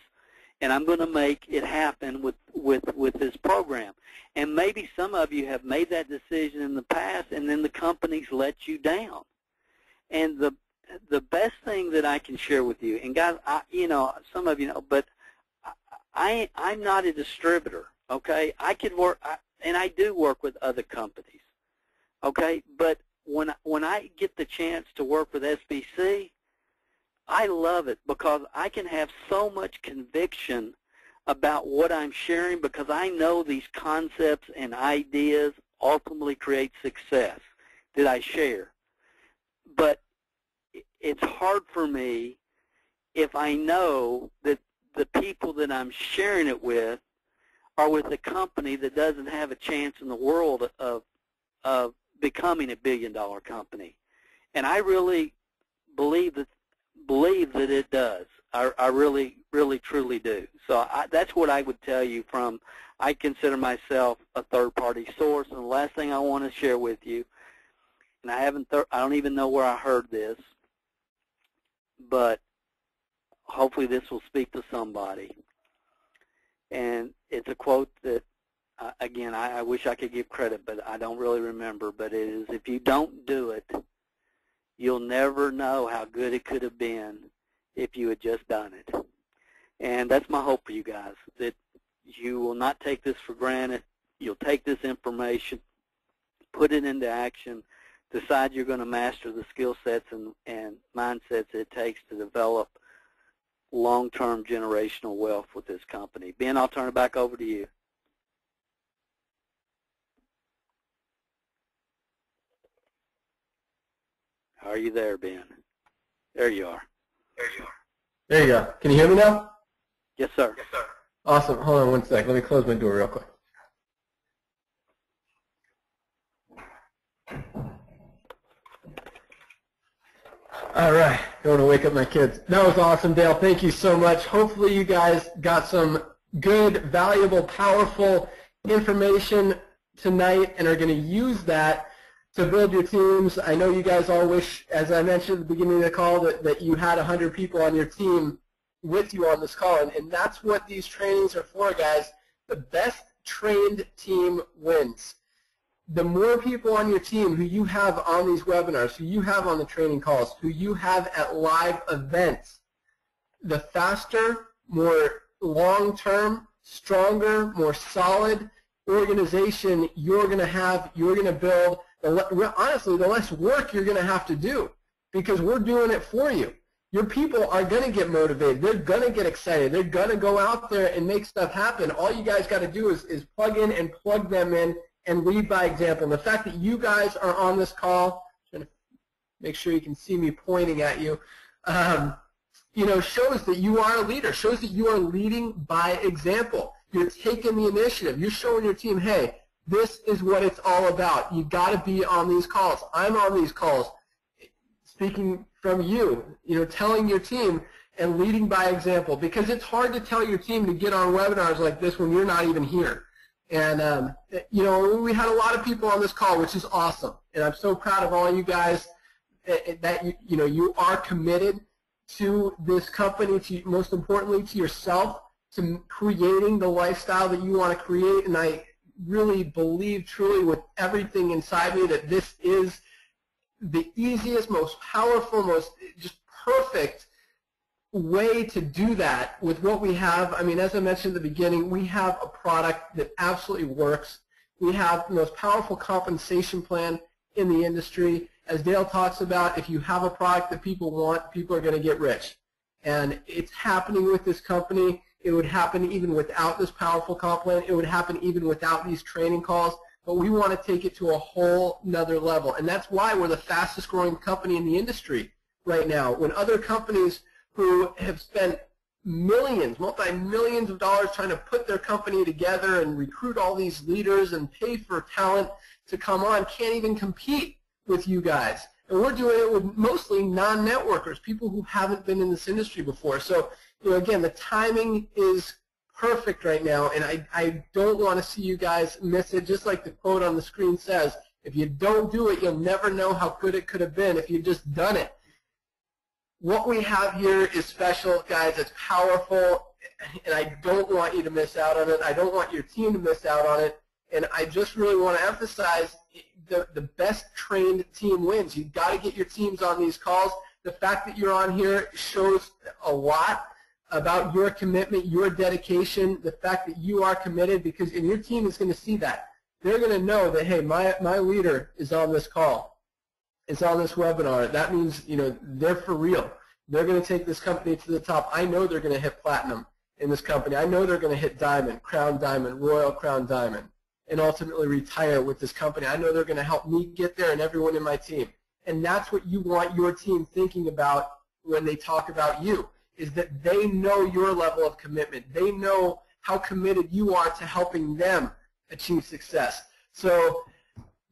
and I'm going to make it happen with this program. And maybe some of you have made that decision in the past, and then the company's let you down. And the best thing that I can share with you, and guys, you know, some of you know, but I'm not a distributor, okay? I could work, and I do work with other companies, okay? But when I get the chance to work with SBC, I love it because I can have so much conviction about what I'm sharing because I know these concepts and ideas ultimately create success that I share. But it's hard for me if I know that the people that I'm sharing it with are with a company that doesn't have a chance in the world of becoming a billion-dollar company. And I really believe that it does. I really, really, truly do. So that's what I would tell you from, I consider myself a third-party source. And the last thing I want to share with you, and I don't even know where I heard this, but hopefully this will speak to somebody. And it's a quote that, again, I wish I could give credit, but I don't really remember. But it is, if you don't do it, you'll never know how good it could have been if you had just done it. And that's my hope for you guys, that you will not take this for granted. You'll take this information, put it into action, decide you're going to master the skill sets and mindsets it takes to develop long-term generational wealth with this company. Ben, I'll turn it back over to you. Are you there, Ben? There you are. There you go. Can you hear me now? Yes, sir. Yes, sir. Awesome. Hold on one sec. Let me close my door real quick. All right. Going to wake up my kids. That was awesome, Dale. Thank you so much. Hopefully you guys got some good, valuable, powerful information tonight and are going to use that to build your teams. I know you guys all wish, as I mentioned at the beginning of the call, that you had 100 people on your team with you on this call. And that's what these trainings are for, guys. The best trained team wins. The more people on your team who you have on these webinars, who you have on the training calls, who you have at live events, the faster, more long-term, stronger, more solid organization you're going to have, you're going to build. Honestly, the less work you're going to have to do because we're doing it for you. Your people are going to get motivated. They're going to get excited. They're going to go out there and make stuff happen. All you guys got to do is plug in and plug them in and lead by example. And the fact that you guys are on this call, I'm trying to make sure you can see me pointing at you, you know, shows that you are a leader, shows that you are leading by example. You're taking the initiative. You're showing your team, hey, this is what it's all about. You've got to be on these calls. I'm on these calls. Speaking from you, you know, telling your team and leading by example, because it's hard to tell your team to get on webinars like this when you're not even here. And, you know, we had a lot of people on this call, which is awesome. And I'm so proud of all you guys that, you know, you are committed to this company, to, most importantly, to yourself, to creating the lifestyle that you want to create. And I really believe truly with everything inside me that this is the easiest, most powerful, most just perfect way to do that with what we have. I mean, as I mentioned at the beginning, we have a product that absolutely works. We have the most powerful compensation plan in the industry. As Dale talks about, if you have a product that people want, people are going to get rich. And it's happening with this company. It would happen even without this powerful comp plan. It would happen even without these training calls. But we want to take it to a whole nother level. And that's why we're the fastest growing company in the industry right now. When other companies who have spent millions, multi-millions of dollars trying to put their company together and recruit all these leaders and pay for talent to come on, can't even compete with you guys. And we're doing it with mostly non-networkers, people who haven't been in this industry before. So, again, the timing is perfect right now, and I don't want to see you guys miss it. Just like the quote on the screen says, if you don't do it, you'll never know how good it could have been if you'd just done it. What we have here is special, guys. It's powerful, and I don't want you to miss out on it. I don't want your team to miss out on it, and I just really want to emphasize the best trained team wins. You've got to get your teams on these calls. The fact that you're on here shows a lot about your commitment, your dedication, the fact that you are committed, because and your team is going to see that. They're going to know that, hey, my leader is on this call. It's on this webinar. That means, they're for real. They're going to take this company to the top. I know they're going to hit platinum in this company. I know they're going to hit diamond, crown diamond, royal crown diamond, and ultimately retire with this company. I know they're going to help me get there and everyone in my team. And that's what you want your team thinking about when they talk about you, is that they know your level of commitment. They know how committed you are to helping them achieve success. So,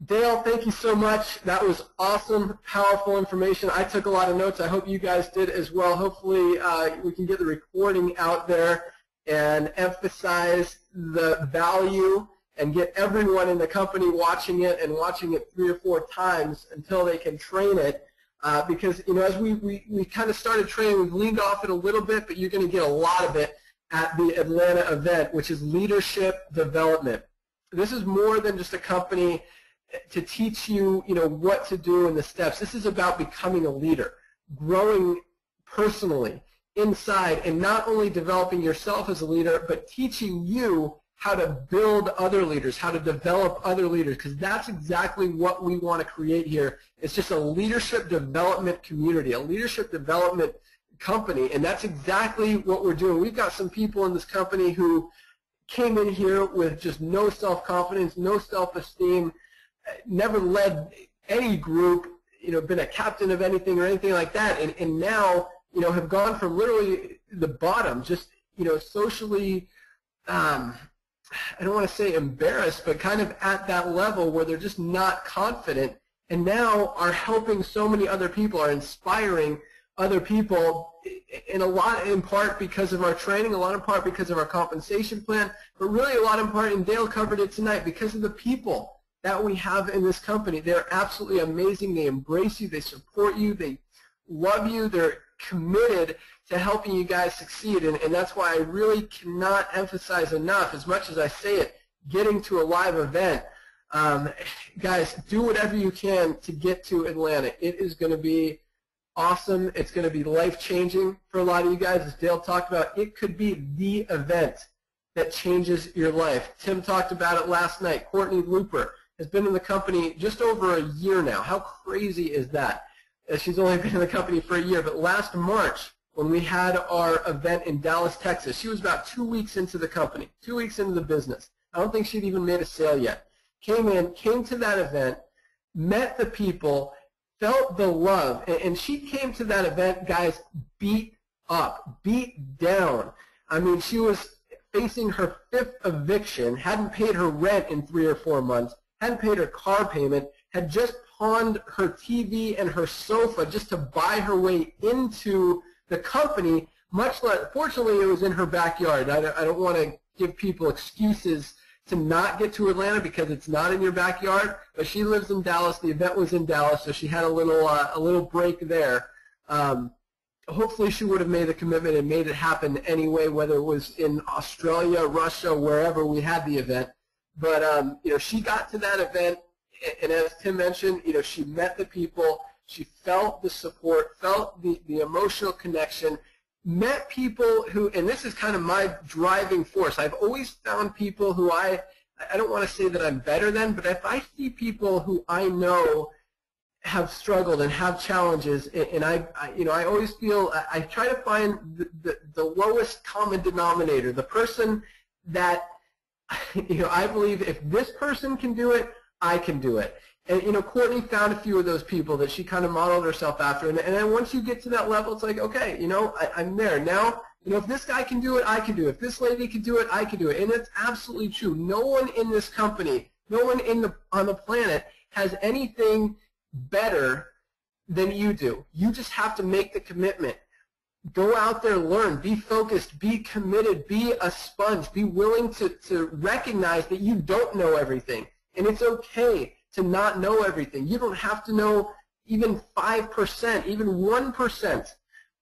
Dale, thank you so much. That was awesome, powerful information. I took a lot of notes. I hope you guys did as well. Hopefully we can get the recording out there and emphasize the value and get everyone in the company watching it and watching it 3 or 4 times until they can train it. Because, as we kind of started training, we've leaned off it a little bit, but you're going to get a lot of it at the Atlanta event, which is leadership development. This is more than just a company to teach you, what to do and the steps. This is about becoming a leader, growing personally inside, and not only developing yourself as a leader, but teaching you how to build other leaders, how to develop other leaders, because that's exactly what we want to create here. It's just a leadership development community, a leadership development company, and that's exactly what we're doing. We've got some people in this company who came in here with just no self-confidence, no self-esteem, never led any group, been a captain of anything or anything like that, and now, have gone from literally the bottom, just, socially, I don't want to say embarrassed, but kind of at that level where they're just not confident, and now are helping so many other people, are inspiring other people, in part because of our training, a lot in part because of our compensation plan, but really a lot in part, and Dale covered it tonight, because of the people that we have in this company. They're absolutely amazing. They embrace you. They support you. They love you. They're committed to helping you guys succeed, and that's why I really cannot emphasize enough, as much as I say it, getting to a live event. Guys, do whatever you can to get to Atlanta. It is going to be awesome. It's going to be life-changing for a lot of you guys. As Dale talked about, it could be the event that changes your life. Tim talked about it last night. Courtney Looper has been in the company just over a year now. How crazy is that? She's only been in the company for a year, but last March, when we had our event in Dallas, Texas, she was about 2 weeks into the company, 2 weeks into the business. I don't think she'd even made a sale yet. Came to that event, met the people, felt the love, and she came to that event, guys, beat up, beat down. I mean, she was facing her 5th eviction, hadn't paid her rent in 3 or 4 months, hadn't paid her car payment, had just pawned her TV and her sofa just to buy her way into the company, much less, fortunately it was in her backyard. I don't want to give people excuses to not get to Atlanta because it's not in your backyard, but she lives in Dallas. The event was in Dallas, so she had a little break there. Hopefully she would have made the commitment and made it happen anyway, whether it was in Australia, Russia, wherever we had the event. But she got to that event, and as Tim mentioned, she met the people, she felt the support, felt the emotional connection, met people who, and this is kind of my driving force. I've always found people who I don't want to say that I'm better than, but if I see people who I know have struggled and have challenges, and I always feel I try to find the lowest common denominator, the person that I believe if this person can do it, I can do it. And Courtney found a few of those people that she kind of modeled herself after, and then once you get to that level, it's like, okay, I'm there. Now You know, if this guy can do it, I can do it. If this lady can do it, I can do it. And it's absolutely true. No one in this company, no one on the planet has anything better than you do. You just have to make the commitment. Go out there, learn, be focused, be committed, be a sponge, be willing to recognize that you don't know everything. And it's okay to not know everything. You don't have to know even 5%, even 1%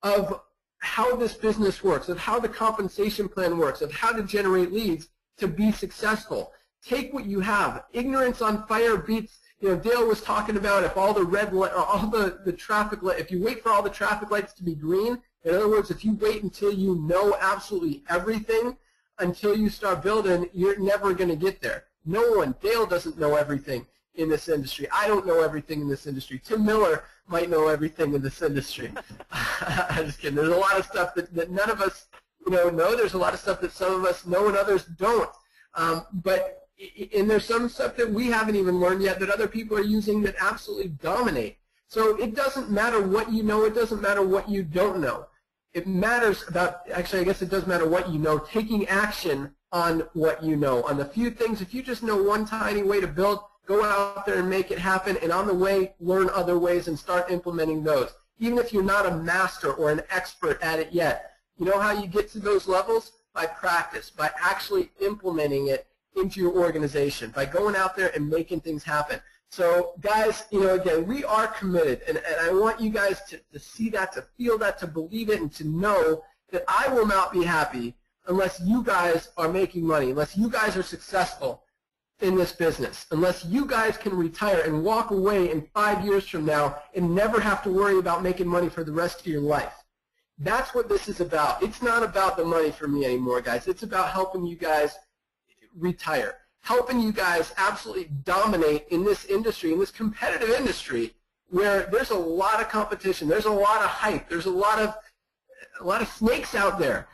of how this business works, of how the compensation plan works, of how to generate leads to be successful. Take what you have. Ignorance on fire beats, you know, Dale was talking about if all the red light, or all the traffic light, if you wait for all the traffic lights to be green, in other words, if you wait until you know absolutely everything, until you start building, you're never going to get there. No one, Dale doesn't know everything in this industry. I don't know everything in this industry. Tim Miller might know everything in this industry. I'm just kidding. There's a lot of stuff that none of us know. There's a lot of stuff that some of us know and others don't. And there's some stuff that we haven't even learned yet that other people are using that absolutely dominate. So it doesn't matter what you know. It doesn't matter what you don't know. It matters about, actually, I guess it does matter what you know, taking action on what you know. On the few things, if you just know one tiny way to build, go out there and make it happen, and on the way, learn other ways and start implementing those. Even if you're not a master or an expert at it yet, you know how you get to those levels? By practice, by actually implementing it into your organization, by going out there and making things happen. So guys, you know, again, we are committed, and I want you guys to see that, to feel that, to believe it, and to know that I will not be happy unless you guys are making money, unless you guys are successful in this business, unless you guys can retire and walk away in 5 years from now and never have to worry about making money for the rest of your life. That's what this is about. It's not about the money for me anymore, guys. It's about helping you guys retire, helping you guys absolutely dominate in this industry, in this competitive industry where there's a lot of competition, there's a lot of hype, there's a lot of snakes out there.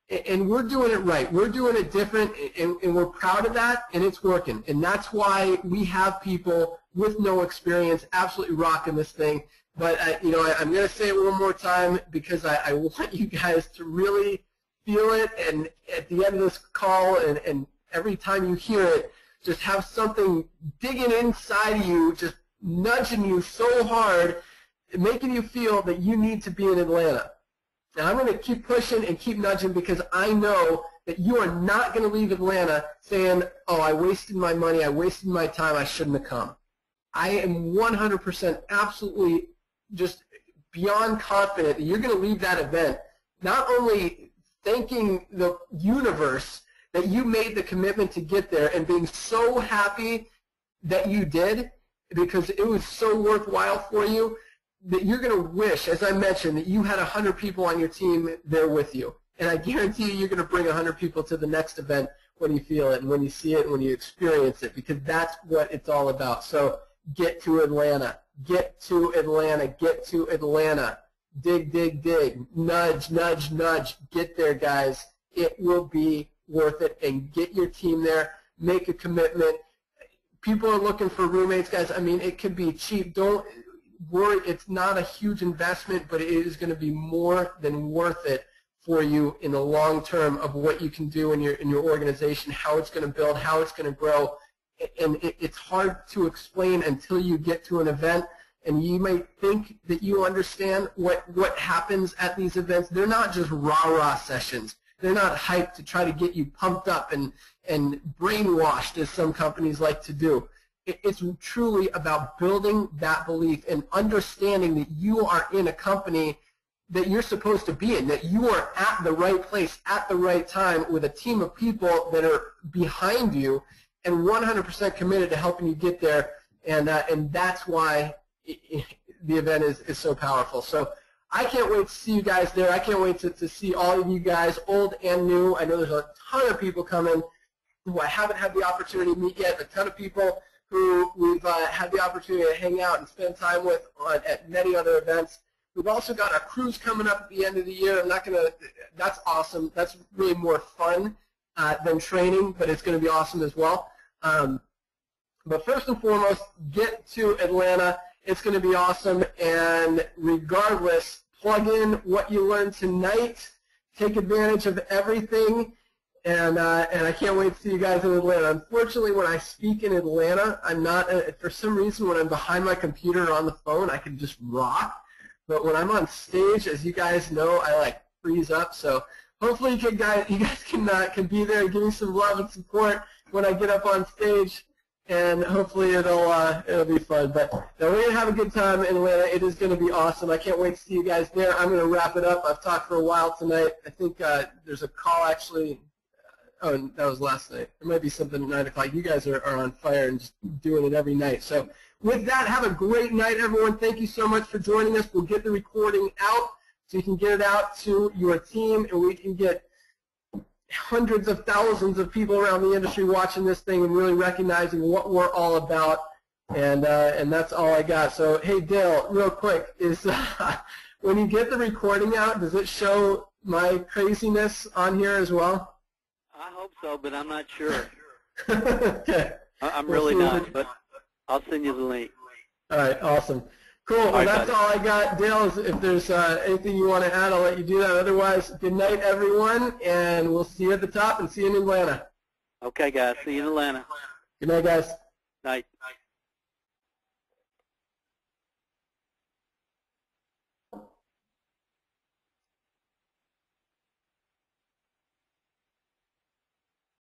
And we're doing it right. We're doing it different, and we're proud of that, and it's working. And that's why we have people with no experience absolutely rocking this thing. But, you know, I'm going to say it one more time because I want you guys to really feel it. And at the end of this call and every time you hear it, just have something digging inside of you, just nudging you so hard, making you feel that you need to be in Atlanta. Now, I'm going to keep pushing and keep nudging because I know that you are not going to leave Atlanta saying, oh, I wasted my money, I wasted my time, I shouldn't have come. I am 100% absolutely just beyond confident that you're going to leave that event not only thanking the universe that you made the commitment to get there and being so happy that you did because it was so worthwhile for you, that you're going to wish, as I mentioned, that you had 100 people on your team there with you. And I guarantee you you're going to bring 100 people to the next event when you feel it and when you see it and when you experience it, because that's what it's all about. So get to Atlanta. Get to Atlanta. Get to Atlanta. Dig, dig, dig. Nudge, nudge, nudge. Get there, guys. It will be worth it. And get your team there. Make a commitment. People are looking for roommates, guys. I mean, it could be cheap. Don't worry, it's not a huge investment, but it is going to be more than worth it for you in the long term of what you can do in your organization, how it's going to build, how it's going to grow. And it's hard to explain until you get to an event, and you might think that you understand what happens at these events. They're not just rah-rah sessions. They're not hyped to try to get you pumped up and brainwashed, as some companies like to do. It's truly about building that belief and understanding that you are in a company that you're supposed to be in, that you are at the right place at the right time with a team of people that are behind you and 100% committed to helping you get there. And that's why the event is so powerful. So I can't wait to see you guys there. I can't wait to see all of you guys, old and new. I know there's a ton of people coming who I haven't had the opportunity to meet yet, a ton of people who we've had the opportunity to hang out and spend time with at many other events. We've also got a cruise coming up at the end of the year. That's awesome. That's really more fun than training, but it's going to be awesome as well. But first and foremost, get to Atlanta. It's going to be awesome. And regardless, plug in what you learned tonight take advantage of everything, and I can't wait to see you guys in Atlanta. Unfortunately, when I speak in Atlanta, I'm not, for some reason, when I'm behind my computer or on the phone, I can just rock. But when I'm on stage, as you guys know, I like freeze up. So hopefully you guys can be there and give me some love and support when I get up on stage, and hopefully it'll be fun. But no, we're gonna have a good time in Atlanta. It is gonna be awesome. I can't wait to see you guys there. I'm gonna wrap it up. I've talked for a while tonight. I think there's a call actually. Oh, that was last night. There might be something at 9 o'clock. You guys are on fire and just doing it every night. So with that, have a great night, everyone. Thank you so much for joining us. We'll get the recording out so you can get it out to your team, and we can get hundreds of thousands of people around the industry watching this thing and really recognizing what we're all about. And that's all I got. So, hey, Dale, real quick, is when you get the recording out, does it show my craziness on here as well? I hope so, but I'm not sure. Okay. I'm really not, but I'll send you the link. All right, awesome. Cool. Well, that's all I got. Dale, if there's anything you want to add, I'll let you do that. Otherwise, good night, everyone, and we'll see you at the top and see you in Atlanta. Okay, guys. See you in Atlanta. Good night, guys. Night.